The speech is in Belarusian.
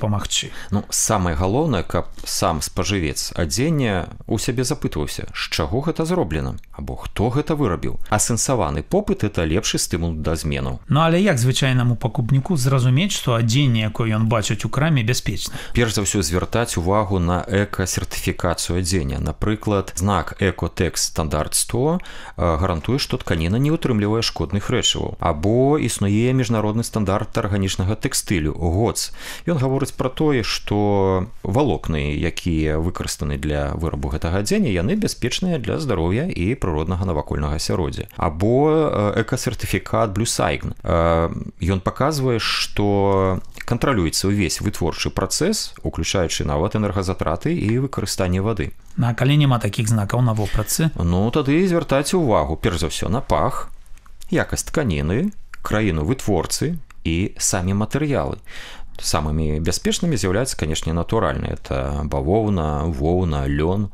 памагчы? Ну, самае галоўнае, каб сам спажывец адзення ў сябе запытваўся, з чаго гэта зроблена, або хто гэта вырабіў. Асэнсаваны попыт – это лепшы стымул да зменаў. Ну, але як звычайнаму пакупніку зразумець, што адзенне, якое ён бачыць у краме, бяспечна? Перш за ўсё звяртаць увагу на эка-сертыфікацыю адзення. Напрыклад, знак «Экотэкс стандарт 100» гарантуе, што тканіна не ўтрымлівае шкодных рэчываў. Або існуе міжнародны стандарт арганічнага тэкстылю ГОЦ. Ён гаворыць пра тое, што валокны, якія выкарыстаны для вырабу гэтага адзення, яны бяспечныя для здароўя і прыроднага навакольнага асяроддзя. Або эка-сертыфікат Blue Sign. Ён паказвае, што кантралюецца ўвесь вытворчы працэс, уключаючы нават энергазатраты і выкарыстанне вады. А калі няма такіх знакаў на вопратцы? Ну, тады звяртайце ўвагу, перш за ўсё, на пах, якасць тканіны, краіну вытворцы і самі матэрыялы. Самымі бяспечнымі з'яўляюцца, канешне, натуральныя. Это бавоўна, воўна, лён.